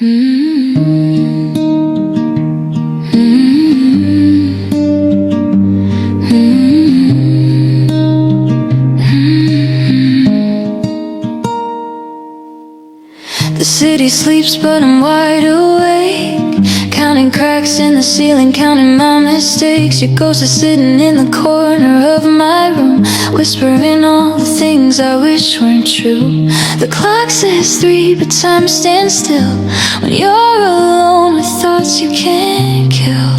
The city sleeps but I'm wide awake, counting cracks in the ceiling, counting my mistakes. Your ghost is sitting in the corner of my room, whispering all the things I wish weren't true. The clock says 3 but time stands still when you're alone with thoughts you can't kill.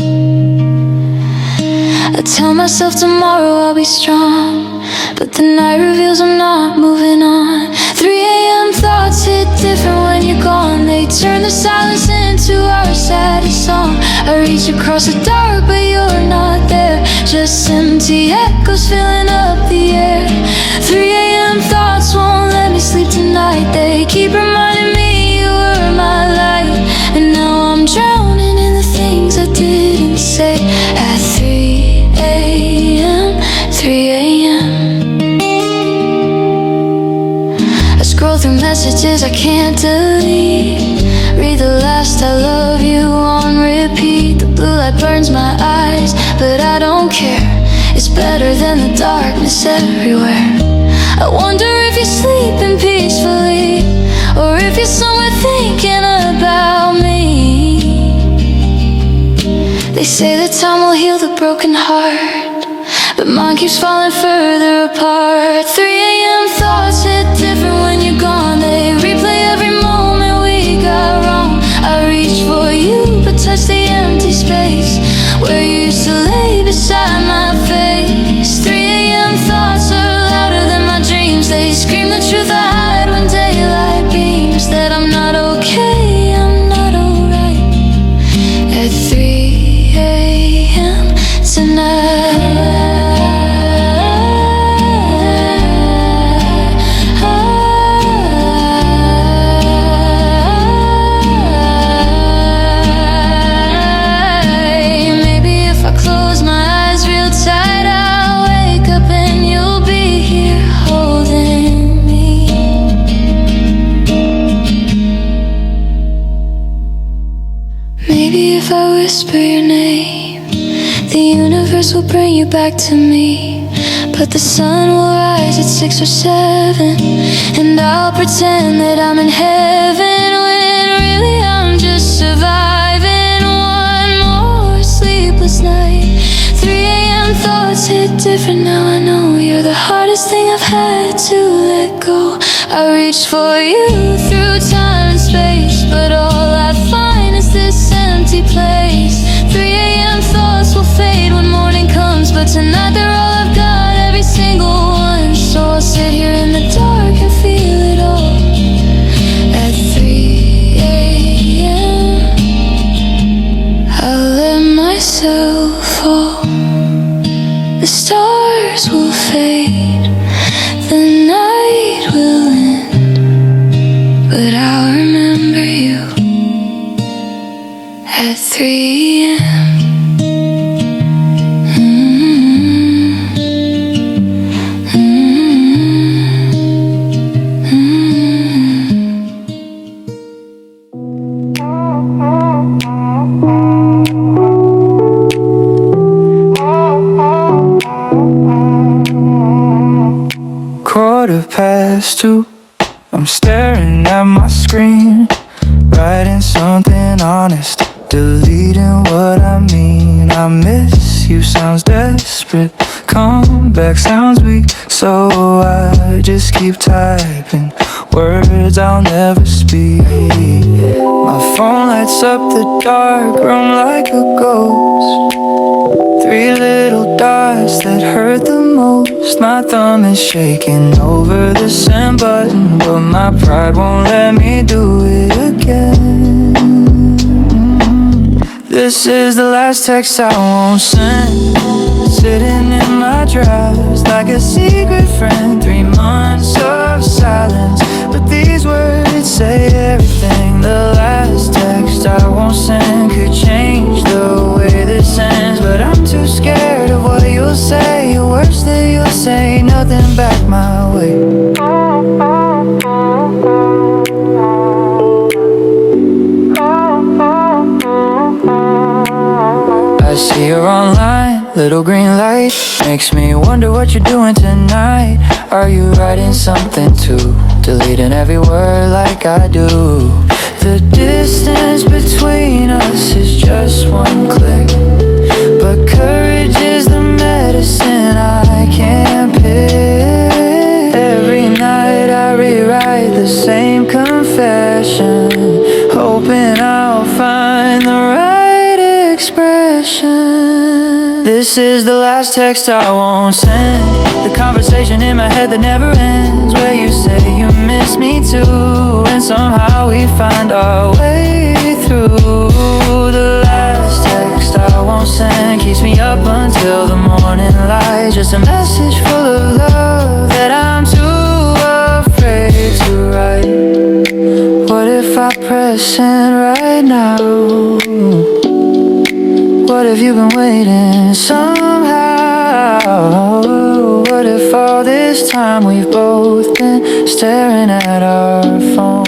I tell myself tomorrow I'll be strong, but the night reveals I'm not moving on. 3 a.m. thoughts hit different when you're gone. They turn the silence into our saddest song. I reach across the dark but you're not there, just empty echoes filling up the air. 3 a.m. thoughts won't let me sleep tonight. They keep reminding me you were my light, and now I'm drowning in the things I didn't say. At 3 a.m., 3 a.m. I scroll through messages I can't delete, read the last I love you on repeat. The blue light burns my eyes, but I don't care. It's better than the darkness everywhere. I wonder if you're sleeping peacefully, or if you're somewhere thinking about me. They say that time will heal the broken heart, but mine keeps falling further apart. 3 a.m. thoughts hit different when you're gone. They replay every moment we got wrong. I reach for you but touch the empty space where you used to lay beside my face. 3 a.m. thoughts are louder than my dreams. They scream the truth I hide when daylight beams, that I'm not okay, I'm not alright. At 3 a.m. tonight. Maybe if I whisper your name, the universe will bring you back to me. But the sun will rise at 6 or 7, and I'll pretend that I'm in heaven, when really I'm just surviving one more sleepless night. 3 a.m. thoughts hit different now. I know you're the hardest thing I've had to let go. I reach for you through time and space, but all I find is this empty place. 3 a.m. thoughts will fade when morning comes, but tonight they're all I've got, every single one. So I'll sit here in the dark and feel it all. At 3 a.m. I'll let myself fall. The stars will fade, the night will end, but I'll remember you at 3 a.m. '2, I'm staring at my screen, writing something honest, deleting what I mean. I miss you sounds desperate, come back sounds weak, so I just keep typing words I'll never speak. My phone lights up the dark room like a ghost, 3 little dots that hurt the most. My thumb is shaking over the send button, but my pride won't let me do it again. This is the last text I won't send, sitting in my drafts like a secret friend. 3 months of silence, but these words say everything. The last text I won't send could change the way this ends, but I'm too scared of what you'll say. Worse that you'll say nothing back my way. little green light makes me wonder what you're doing tonight. Are you writing something too? Deleting every word like I do. The distance between us is just one click, but courage is the medicine I can't pick. Every night I rewrite the same confession, hoping I'll find the right expression. This is the last text I won't send, the conversation in my head that never ends, where you say you miss me too, and somehow we find our way through. The last text I won't send keeps me up until the morning light, just a message full of love that I'm too afraid to write. What if I press send right now? What if you've been waiting somehow? What if all this time we've both been staring at our phone?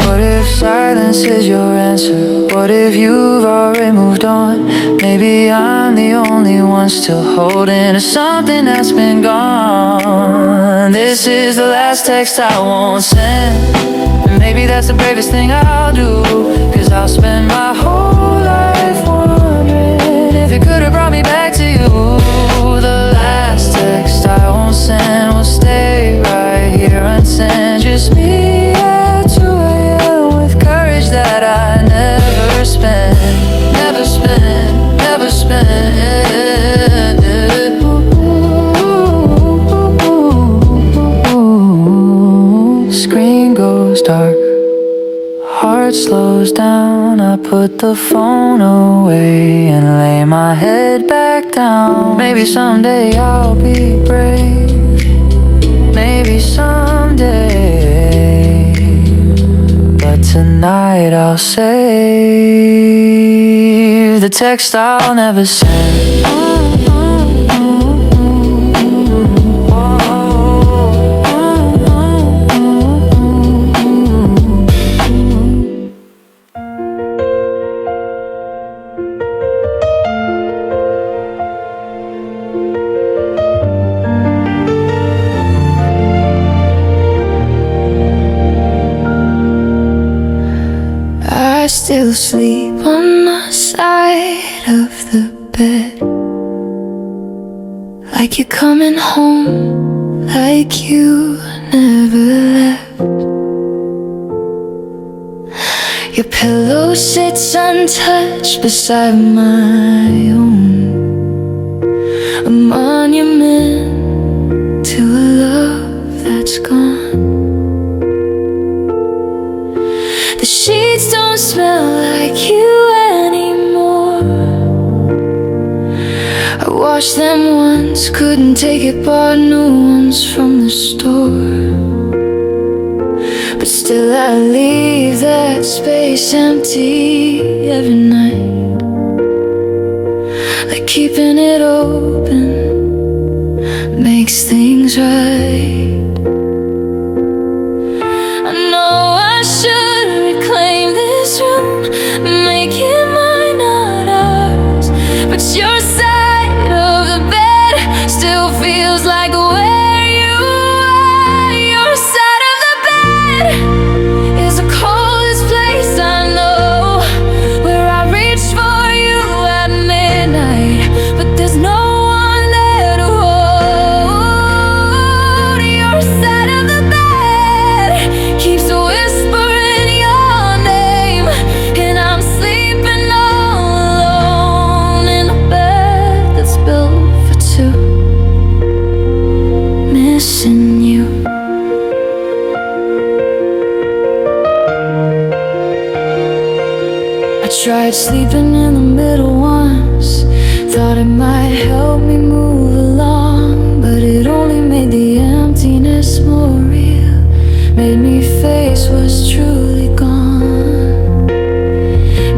What if silence is your answer? What if you've already moved on? Maybe I'm the only one still holding to something that's been gone. This is the last text I won't send, and maybe that's the bravest thing I'll do, 'cause I'll spend my whole life wondering if it could have brought me back to you. The last text I won't send will stay right here unsent, just me at 2 a.m. with courage that I never spent, never spent, never spent. Screen goes dark, heart slows down. I put the phone away and lay my head back down. Maybe someday I'll be brave, maybe someday, but tonight I'll save the text I'll never send. I still sleep on the side of the bed, like you're coming home, like you never left. Your pillow sits untouched beside my own, a monument to a love that's gone. The sheets don't smell like you anymore. I washed them once, couldn't take it, bought new ones from the store. But still I leave that space empty every night, like keeping it open makes things right. I know I should reclaim this room, make it mine, not ours, but your side of the bed still feels like where you are. Your side of the bed is the coldest place I know, where I reach for you at midnight, but there's no one there to hold. Your side of the bed keeps whispering your name, and I'm sleeping all alone in a bed that's built for two, missing you. I tried sleeping in the middle once, thought it might help me move along, but it only made the emptiness more real, made me face what's truly gone.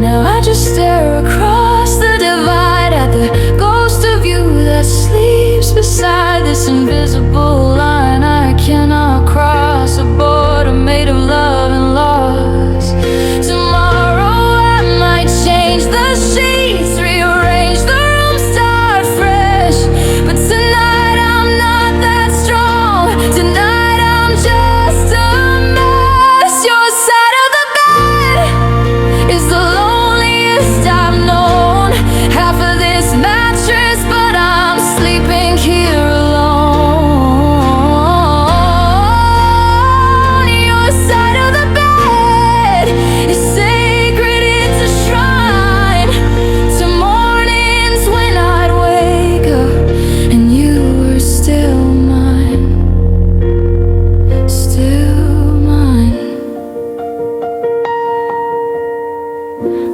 Now I just stare across the divide at the ghost of you that that sleeps beside this invisible line I cannot cross, a border made of love and loss. Tomorrow I might change the sheets, rearrange the room, start fresh. But tonight I'm not that strong. Tonight I'm just a mess. Your side of the bed is the loneliest I've known. Half of this mattress, but I'm sleeping here alone. Your side of the bed is sacred, it's a shrine to mornings when I'd wake up and you were still mine, still mine.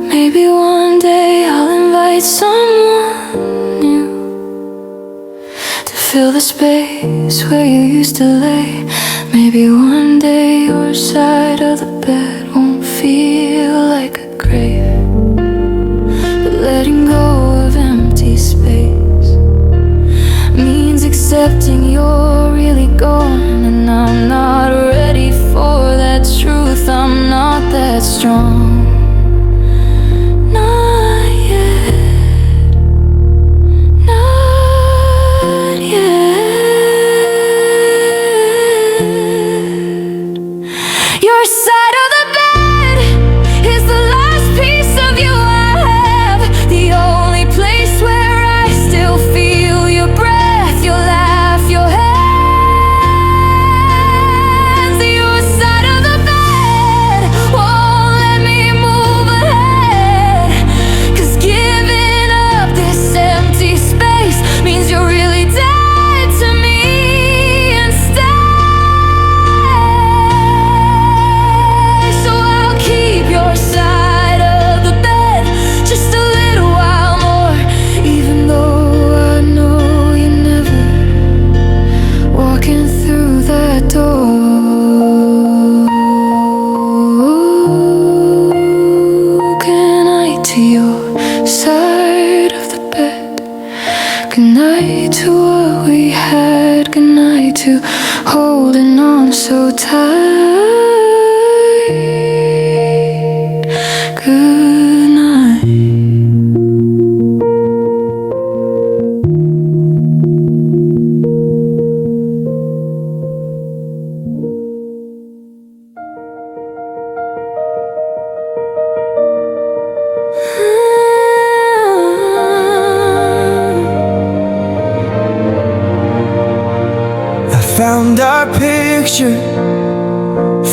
Maybe one day I'll invite someone new to fill the space where you used to lay. Maybe one day your side of the bed won't feel like a grave, but letting go of empty space means accepting you're really gone. And I'm not ready for that truth, I'm not that strong. Not yet, not yet. Your side of the bed is the last piece of you I have, the only place where I still feel your breath, your laugh, your hands. Your side of the bed won't let me move ahead, 'cause giving up this empty space means you're really dead to me instead. So I'll keep your side of the bed just a little while more, even though I know you're never walking through that door. Good night to your side of the bed. Good night to what we had. Good night to holding on so tight. Good night. I found our picture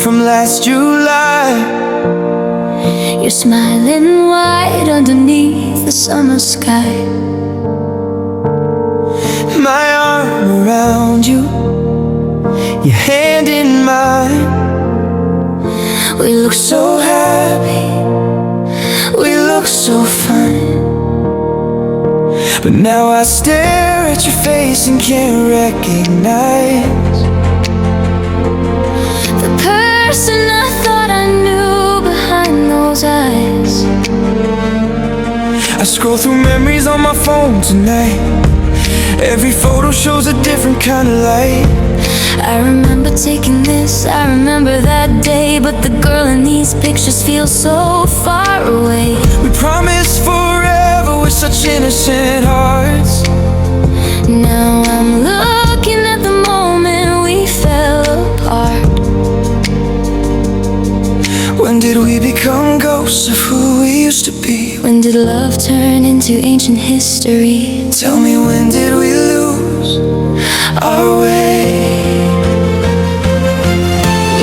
from last July. You're smiling wide underneath the summer sky. My arm around you, your hand in mine. We look so happy, we look so fine. But now I stare at your face and can't recognize the person I thought I knew behind those eyes. I scroll through memories on my phone tonight. Every photo shows a different kind of light. I remember taking this, I remember that day, but the girl in these pictures feels so far away. We promised forever with such innocent hearts. Now I'm looking at the moment we fell apart. When did we become ghosts of who we used to be? When did love turn into ancient history? Tell me, when did we lose our way?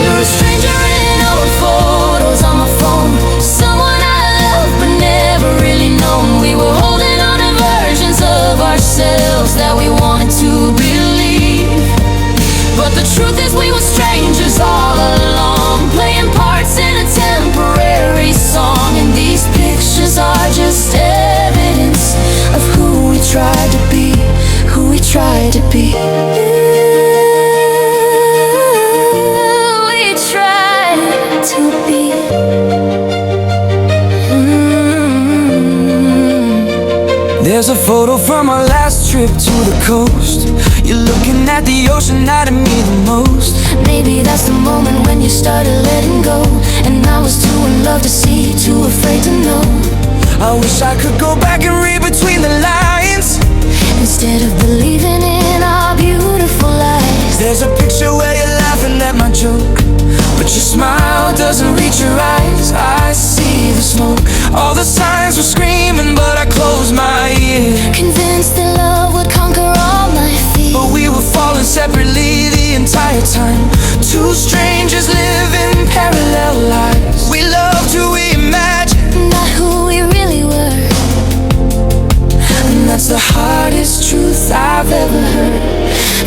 You're a stranger in old photos on my phone, someone I loved but never really known. We were holding on to versions of ourselves that we wanted to believe, but the truth is we were strangers all along, playing parts in a temporary song. And these pictures are just evidence of who we tried to be, who we tried to be. We tried to be. There's a photo from our last trip to the coast. You're looking at the ocean that I me the most. Maybe that's the moment when you started letting go, and I was too in love to see, too afraid to know. I wish I could go back and read between the lines, instead of believing in our beautiful lies. There's a picture where you're laughing at my joke, but your smile doesn't reach your eyes. I see the smoke. All the signs were screaming, but I closed my ear, convinced that love would conquer all my fears. but we were falling separately the entire time. Two strangers living parallel lives. We loved who we imagined, not who we really were. and that's the hardest truth I've ever heard.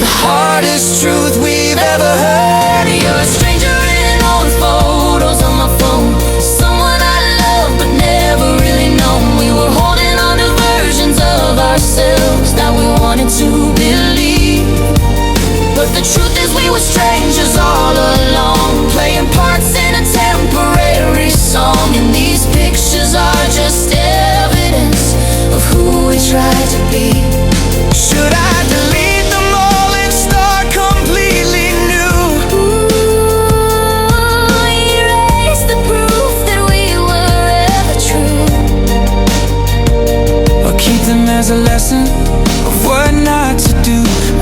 The hardest truth we've ever heard. You're a stranger in old photos on my phone, someone I love but never really known. We were holding on to versions of ourselves that we wanted to believe, but the truth is we were strangers all along, playing parts in a temporary song. And these pictures are just evidence of who we tried to be. Should I delete them all and start completely new? Ooh, erase the proof that we were ever true, Or keep them as a lesson of what not to do?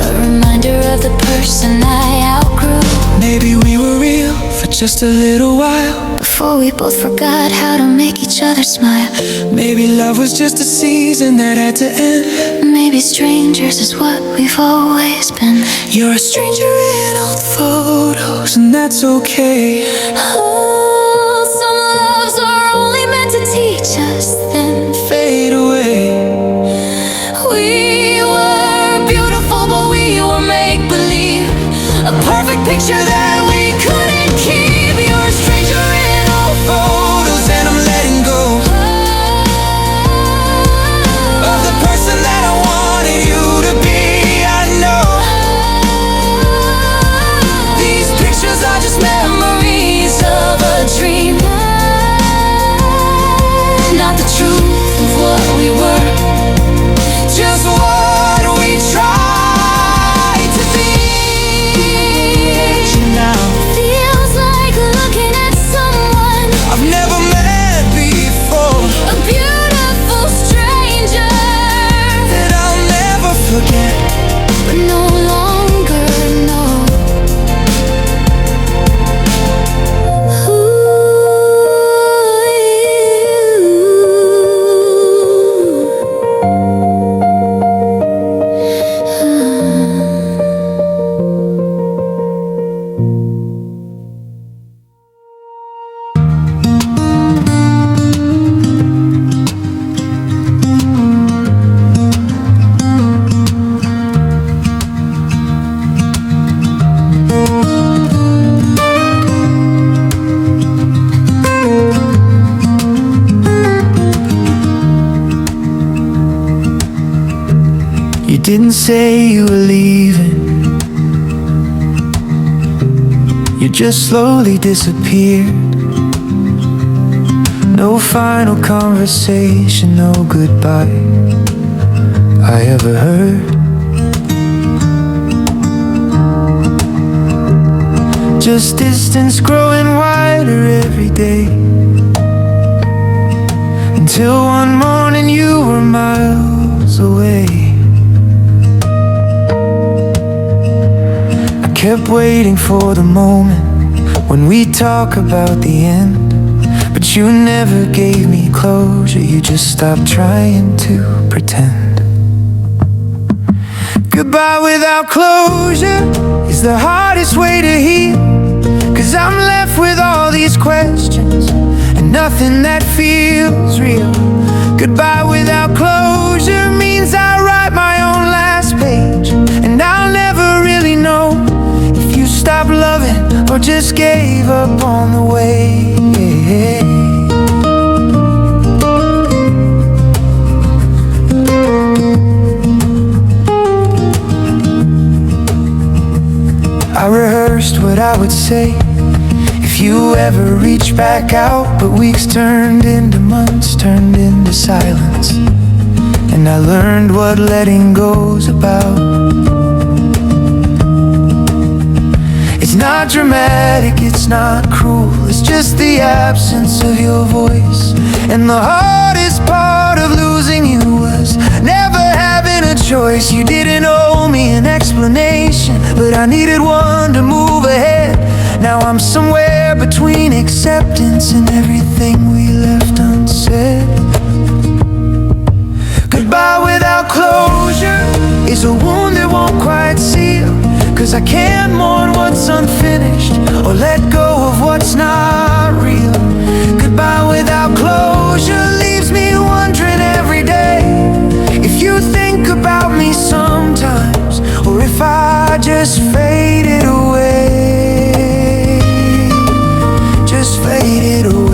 a reminder of the person I outgrew. Maybe we were real for just a little while. Before we both forgot how to make each other smile. Maybe love was just a season that had to end. Maybe strangers is what we've always been. You're a stranger in old photos, and that's okay. Oh, some loves are only meant to teach us, then Fade away. we were beautiful, but we were make-believe, a perfect picture that we couldn't keep. You're a stranger in old Photos, and I'm letting go of the person that I wanted you to be. I know these pictures are just memories of a dream, not the truth of what we were, just what we tried to be. Now feels like looking at someone I've never met before, a beautiful stranger that I'll never forget, but no longer know. You didn't say you were leaving, you just slowly disappeared. No final conversation, no goodbye I ever heard. Just distance growing wider every day, until one morning you were miles away. I kept waiting for the moment when we talk about the end, but you never gave me closure, you just stopped trying to pretend. Goodbye without closure is the hardest way to heal, 'cause I'm left with all these questions and nothing that feels real. Goodbye without closure means I write my own last page, and I'll never really know if you stopped loving or just gave up on the way. I rehearsed what I would say if you ever reach back out, but weeks turned into months, turned into silence, and and I learned what letting go's about. It's not dramatic, it's not cruel, it's just the absence of your voice. And the hardest part of losing you was never having a choice. You didn't owe me an explanation, but I needed one to move ahead. Now I'm somewhere between acceptance and everything we left unsaid. Goodbye without closure is a wound that won't quite seal, 'cause I can't mourn what's unfinished or let go of what's not real. Goodbye without closure leaves me wondering every day if you think about me sometimes, or if I just faded away, just faded away.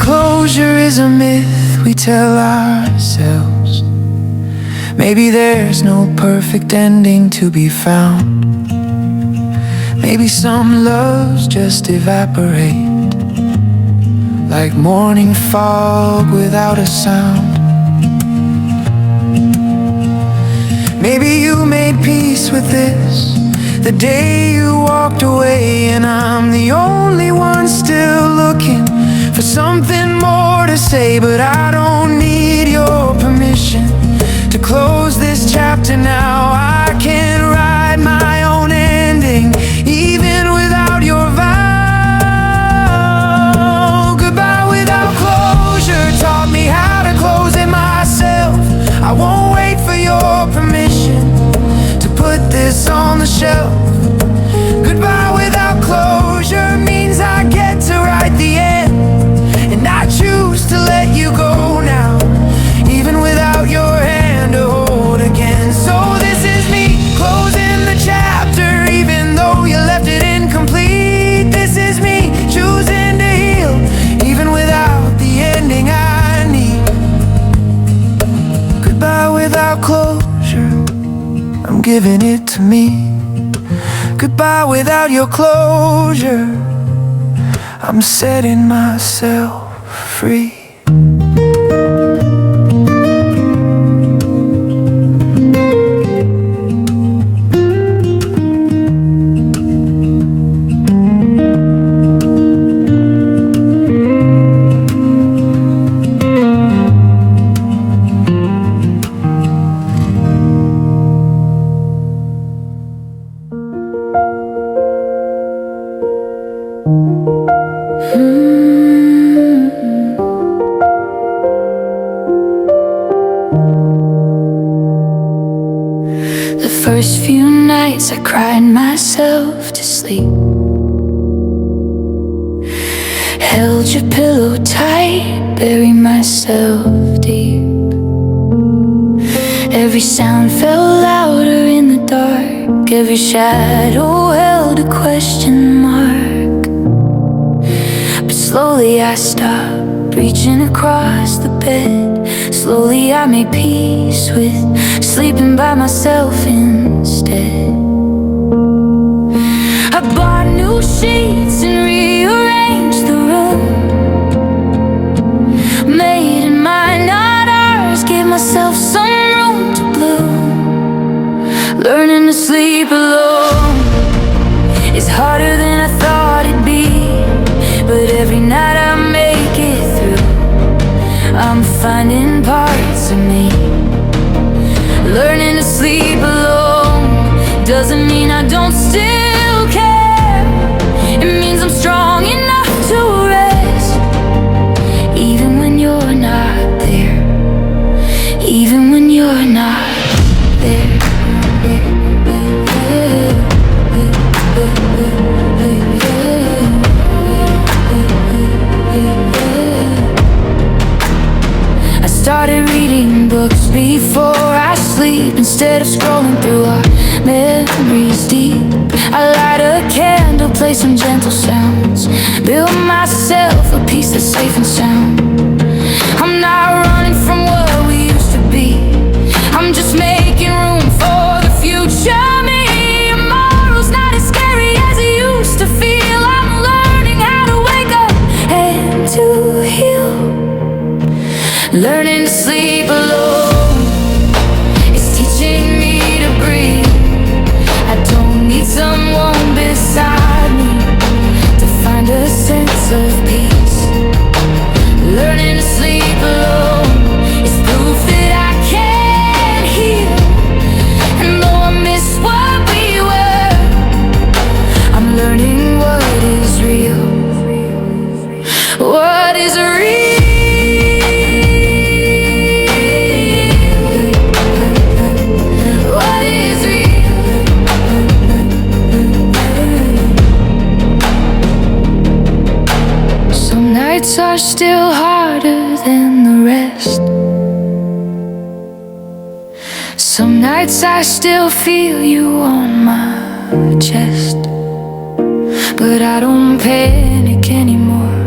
Closure is a myth we tell ourselves. Maybe there's no perfect ending to be found. Maybe some loves just evaporate like morning fog without a sound. Maybe you made peace with this the day you walked away, and I'm the only one still looking for something more to say. But I don't need your permission to close this chapter now. I can write my own ending even without your vow. Goodbye without closure taught me how to close it myself. I won't wait for your permission to put this on the shelf. Goodbye without closure means I get to write the end, and I choose to let you go now, even without your hand to hold again. So this is me closing the chapter, even though you left it incomplete. This is me choosing to heal, even without the ending I need. Goodbye without closure, I'm giving it to me. Goodbye without your closure, I'm setting myself free. First few nights I cried myself to sleep, held your pillow tight, buried myself deep. Every sound felt louder in the dark, every shadow held a question mark. But slowly I stopped reaching across the bed. Slowly I made peace with sleeping by myself instead. I bought new sheets and rearranged the room, made in mine, not ours, gave myself some room to bloom. Learning to sleep alone is harder than I thought it'd be, but every night I make it through. I'm finding parts of me. Learning to sleep alone doesn't mean I don't still care. It means I'm strong enough to rest, even when you're not there, even when you're not there. I started reading books before I sleep, instead of scrolling through our memories deep play some gentle sounds, build myself a piece that's safe and sound. I'm not running from what we used to be, I'm just making room for the future me. Tomorrow's not as scary as it used to feel. I'm learning how to wake up and to heal, learning to sleep alone. It's teaching me to breathe. I don't need someone beside me to find a sense of peace. Learning to sleep alone is proof that I can heal. And though I miss what we were, I'm learning what is real. What is real? Nights are still harder than the rest. Some nights I still feel you on my chest, but I don't panic anymore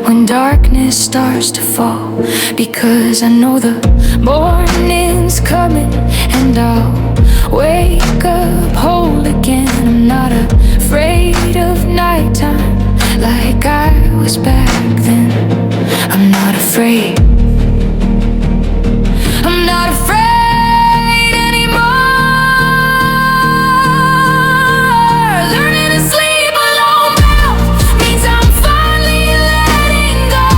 when darkness starts to fall, because I know the morning's coming and I'll wake up whole again. I'm not afraid of nighttime like I was back then. I'm not afraid. I'm not afraid anymore. Learning to sleep alone now means I'm finally letting go.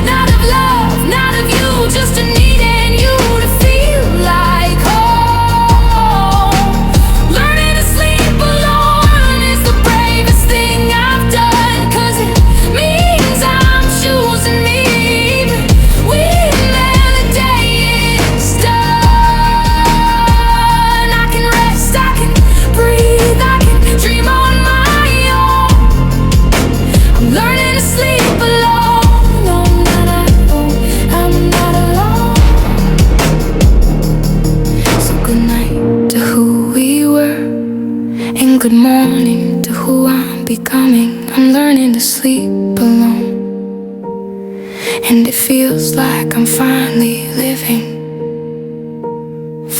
Not of love, not of you, just a needing you to feel like home. Learning to sleep alone is the bravest thing I've done, 'cause it means I'm choosing me even when the day is done. I can rest, I can breathe, I can dream on my own. I'm learning to sleep alone. I'm not alone, I'm not alone. So good night to who we were, and good morning to who I'm becoming. I'm learning to sleep alone, and it feels like I'm finally living,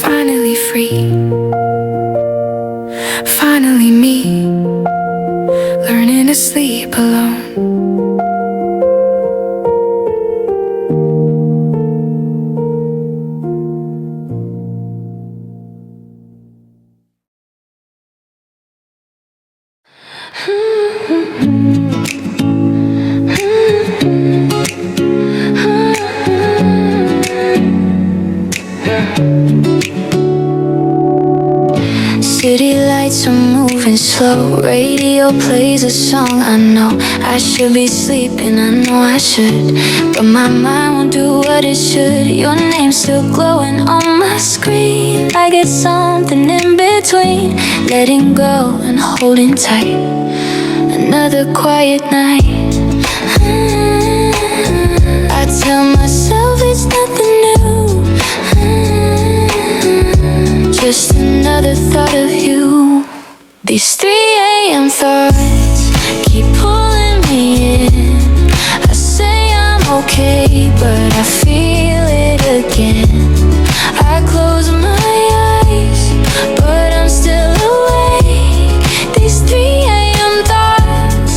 finally free, finally me, learning to sleep alone. City lights are moving slow, radio plays a song I know. I should be sleeping, I know I should, but my mind won't do what it should. Your name's still glowing on my screen, like it's something in between letting go and holding tight. Another quiet night. I tell myself it's nothing new, just another thought of you. These 3 a.m. thoughts keep pulling me in. I say I'm okay, but I feel it again. I close my eyes, but I'm still awake. These 3 a.m. thoughts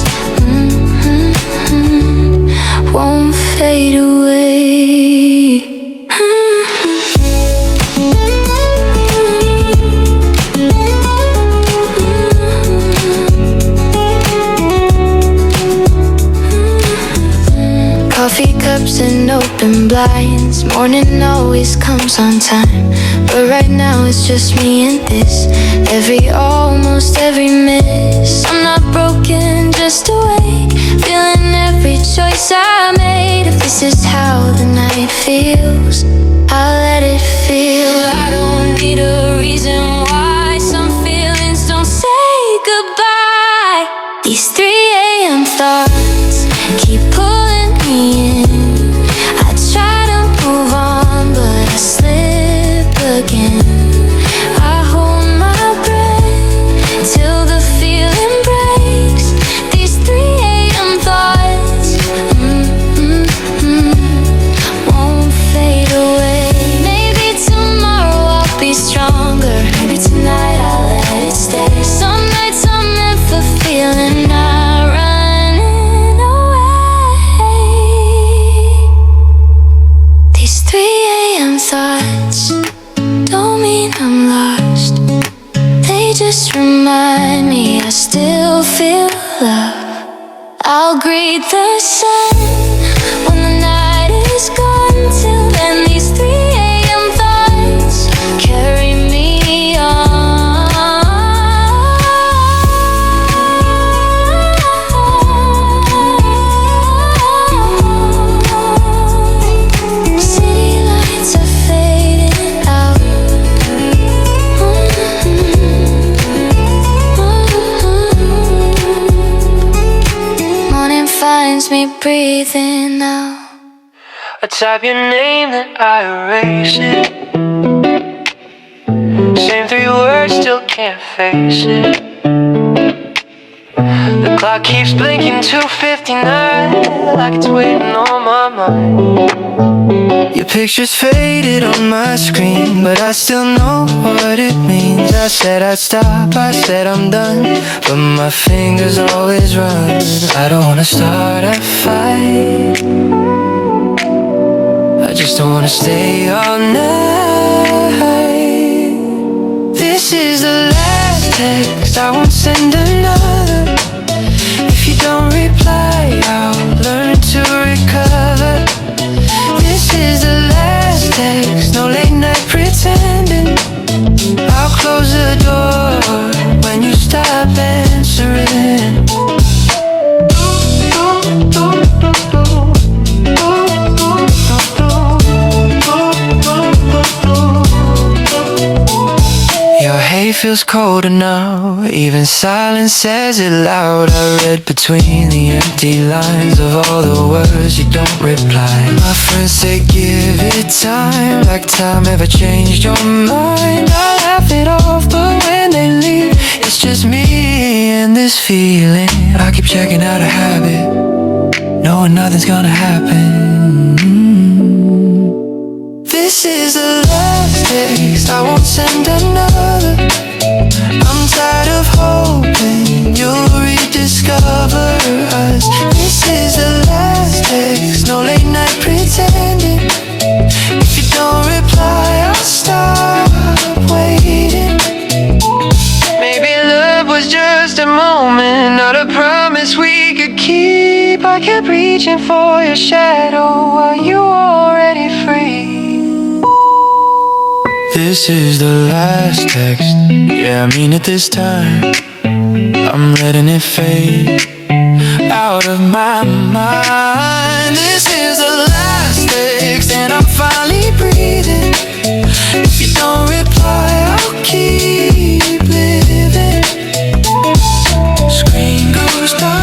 won't fade away. Coffee cups and open blinds, morning always comes on time, but right now it's just me and this. Almost every miss. I'm not broken, just awake, feeling every choice I made. If this is how the night feels, I'll let it feel. I don't need a reason why some feelings don't say goodbye. These 3 a.m. thoughts keep pulling me in. I try to move on, but I slip again. I hold my breath till the feeling stronger. Maybe tonight I'll let it stay. Some nights I'm meant for feeling, not running away. These 3 a.m. thoughts don't mean I'm lost. They just remind me I still feel love. I'll greet the sun when the night is gone. Till then, these 3 a.m. thoughts carry me on. City lights are fading out. Morning finds me breathing now. I type your name, then I erase it. Same 3 words, still can't face it. The clock keeps blinking, 2:59, like it's waiting on my mind. Your picture's faded on my screen, but I still know what it means. I said I'd stop, I said I'm done, but my fingers always run. I don't wanna start a fight, I just don't wanna stay all night. This is the last text, I won't send another. If you don't reply, I'll learn to recover. This is the last text, no late night pretending. I'll close the door when you stop answering. Your hate feels colder now, even silence says it loud. I read between the empty lines of all the words you don't reply. My friends say give it time, like time ever changed your mind. I laugh it off, but when they leave, it's just me and this feeling. I keep checking out a habit, knowing nothing's gonna happen. This is the last text, I won't send another. I'm tired of hoping you'll rediscover us. This is the last text, no late night pretending. If you don't reply, I'll stop waiting. Maybe love was just a moment, not a promise we could keep. I kept reaching for your shadow while you were already free. This is the last text, yeah, I mean it this time. I'm letting it fade out of my mind. This is the last text, and I'm finally breathing. If you don't reply, I'll keep living. Screen goes dark.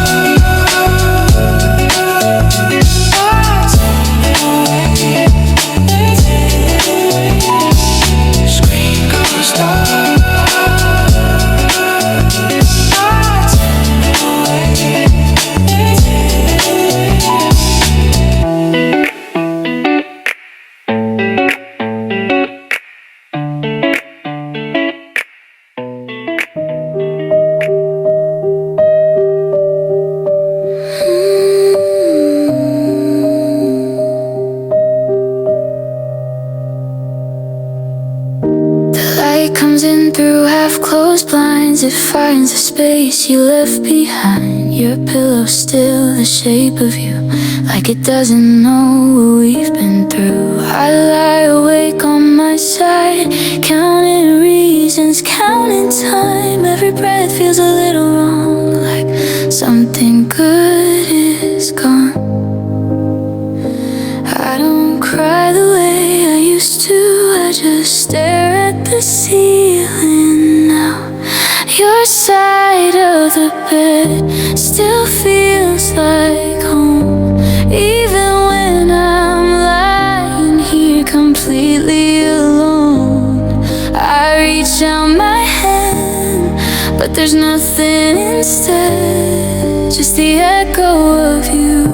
It finds the space you left behind. Your pillow still the shape of you, like it doesn't know what we've been through. I lie awake on my side, counting reasons, counting time. Every breath feels a little wrong, like something good is gone. I don't cry the way I used to, I just stare at the ceiling now. Your side of the bed still feels like home, even when I'm lying here completely alone. I reach out my hand, but there's nothing instead, just the echo of you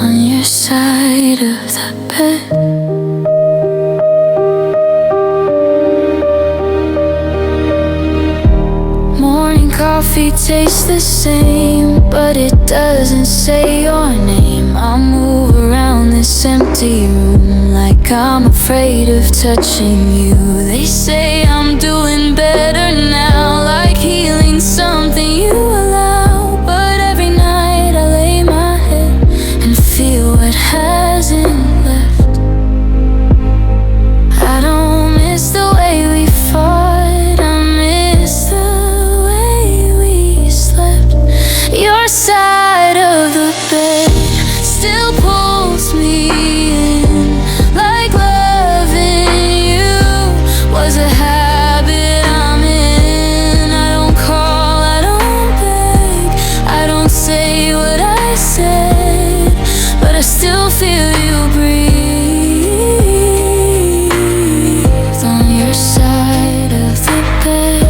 on your side of the bed. coffee tastes the same, but it doesn't say your name. I move around this empty room like I'm afraid of touching you. They say I'm doing better now, like healing something you allow. But every night I lay my head and feel what hasn't left. I don't miss the way we fought, I miss the way we slept. Your side of the bed still pulls me in, like loving you was a habit I'm in. I don't call, I don't beg, I don't say what I said, but I still feel you breathe on your side of the bed.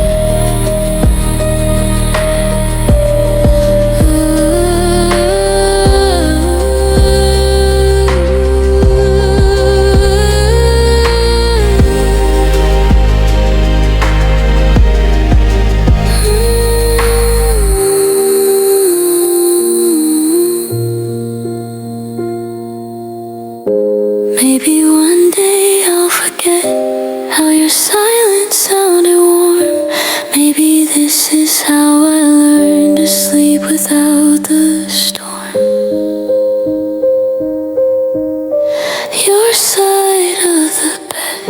Maybe one day I'll forget how your silence sounded warm. Maybe this is how I learned to sleep without the storm. Your side of the bed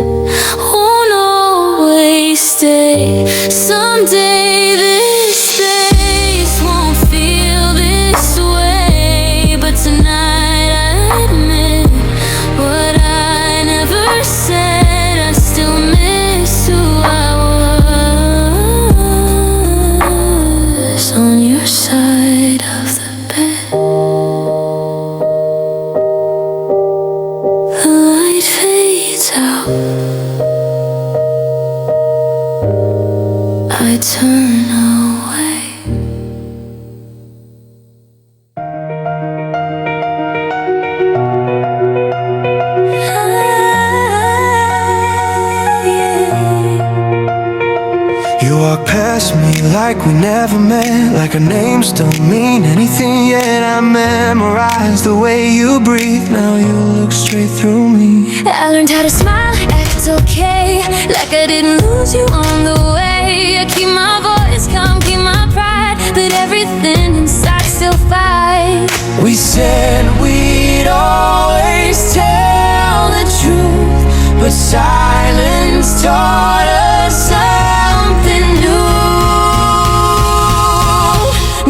won't always stay. Someday this space won't feel this way, but tonight I admit what I never said. I still miss who I was on your side of the bed. The light fades out, I turn away. You walk past me like we never met, like our names don't mean anything yet. I memorized the way you breathe, now you look straight through me. I learned how to smile, act okay, like I didn't lose you on the way. I keep my voice calm, keep my pride, but everything inside still fights. We said we'd always tell the truth, but silence taught us something new.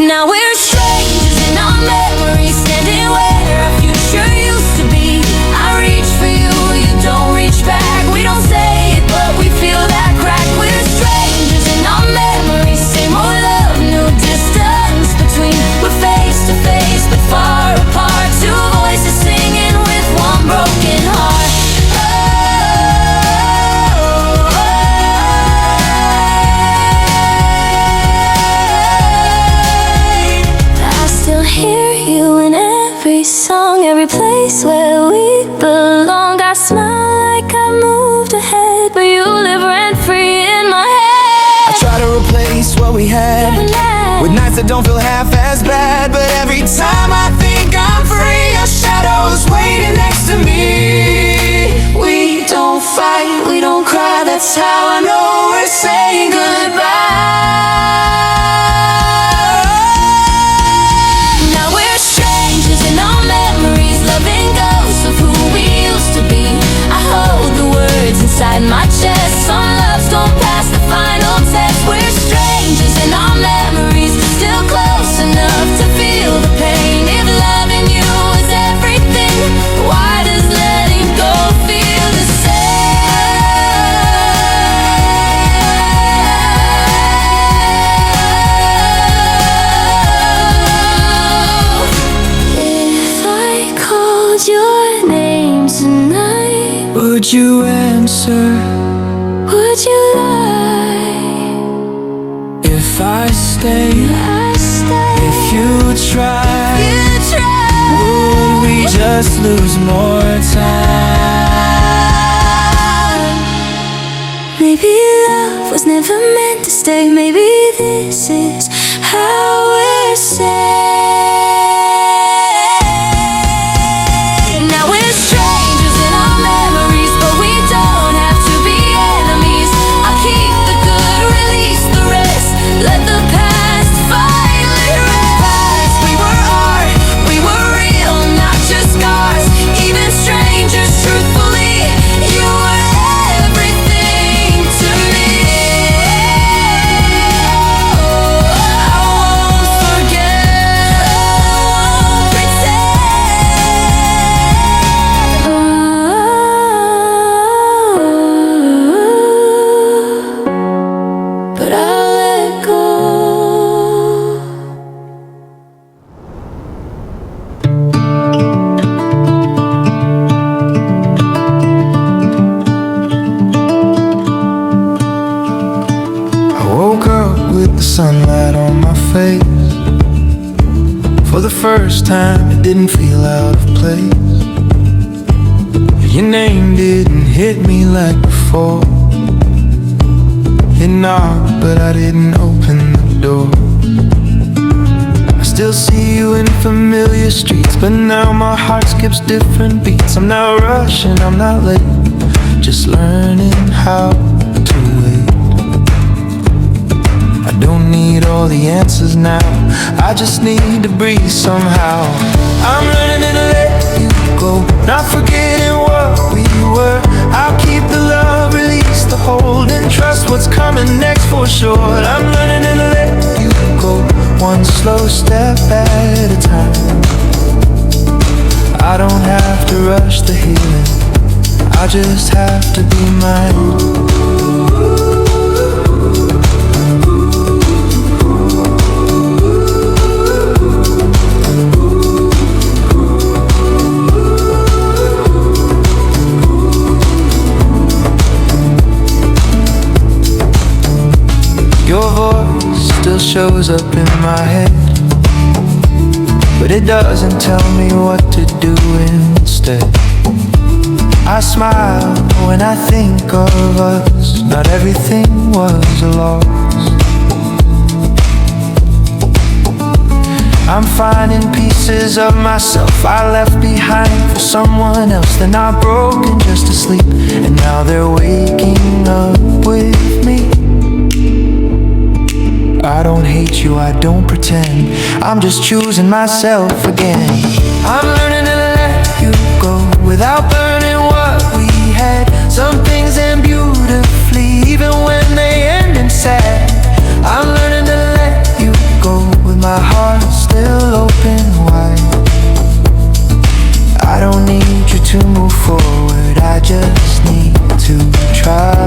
Now we're strangers in our memories, standing where our future used to be. I reach for you, you don't reach back. We don't say it, but we feel that crack. We're strangers in our memories, same old love, no distance between. We're face to face, but far apart. Two voices singing with one broken heart. Hear you in every song, every place where we belong. I smile like I moved ahead, but you live rent free in my head. I try to replace what we had with nights that don't feel half as bad, but every time I think I'm free, your shadow's waiting next to me. We don't fight, we don't cry, that's how I know we're saying goodbye. Inside my chest, some loves don't pass the final test. We're strangers in our memories, still close enough to feel the pain. If loving you is everything, why does letting go feel the same? If I called your name tonight, would you answer? Would you lie? If I stay, if you try, would we just lose more time? Maybe love was never meant to stay. Maybe this is how we're saved. Now we're strangers in our memories, but we don't have to be enemies. I'll keep the good, release the rest. Let the past finally rest. We were art, we were real, not just scars. Even strangers, truthfully, you were everything to me. I won't forget, I won't pretend. But I'll let go. I woke up with the sunlight on my face. For the first time, it didn't feel out of place. Your name didn't hit me like before. It knocked, but I didn't open the door. I still see you in familiar streets, but now my heart skips different beats. I'm not rushing, I'm not late, just learning how to wait. I don't need all the answers now, I just need to breathe somehow. I'm learning to let you go, not forgetting what we were. I'll keep the love, release the hold, and trust what's coming next for sure. I'm learning to let you go, one slow step at a time. I don't have to rush the healing, I just have to be mine. Your voice still shows up in my head, but it doesn't tell me what to do instead. I smile when I think of us, not everything was a loss. I'm finding pieces of myself I left behind for someone else. They're not broken, just asleep, and now they're waking up with me. I don't hate you, I don't pretend, I'm just choosing myself again. I'm learning to let you go without burning what we had. Some things end beautifully, even when they end in sad. I'm learning to let you go with my heart still open wide. I don't need you to move forward, I just need to try.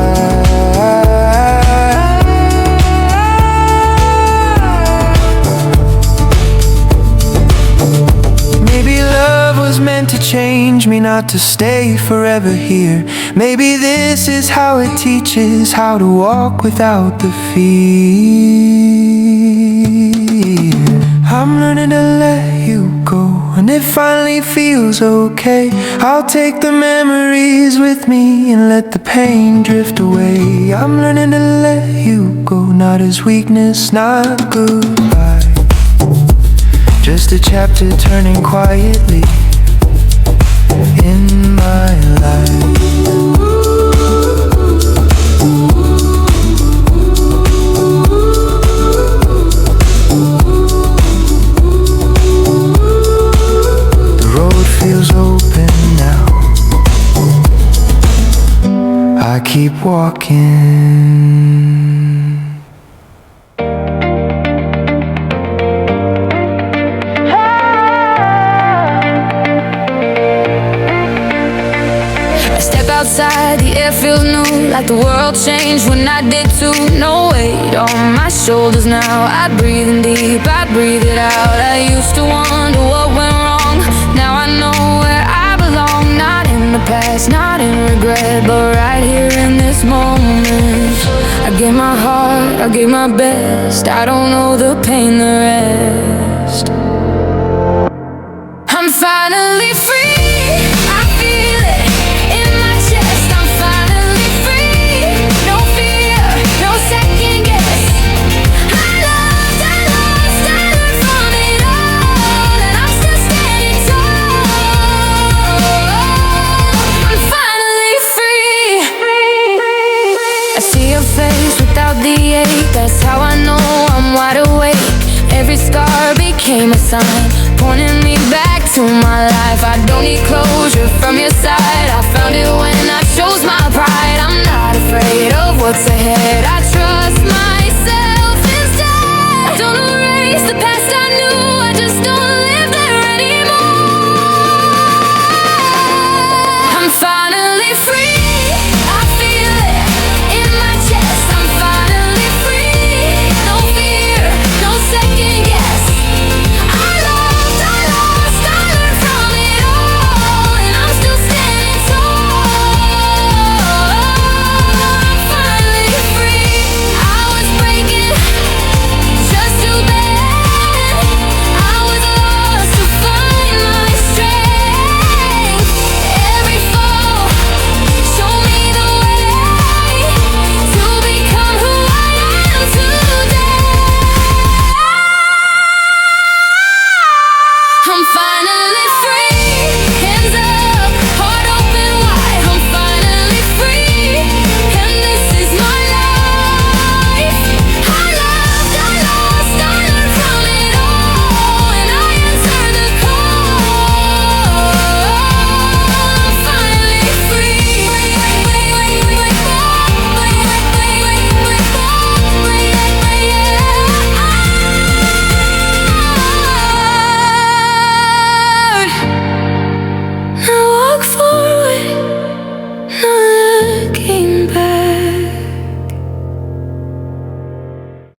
Meant to change me, not to stay forever here. Maybe this is how it teaches how to walk without the fear. I'm learning to let you go, and it finally feels okay. I'll take the memories with me and let the pain drift away. I'm learning to let you go, not as weakness, not goodbye, just a chapter turning quietly in my life. The road feels open now, I keep walking. Outside, the air feels new, like the world changed when I did too. No weight on my shoulders now, I breathe in deep, I breathe it out. I used to wonder what went wrong, now I know where I belong. Not in the past, not in regret, but right here in this moment. I gave my heart, I gave my best, I don't know the pain, the rest. I'm finally free. I scar became a sign, pointing me back to my life. I don't need closure from your side. I found it when I chose my pride. I'm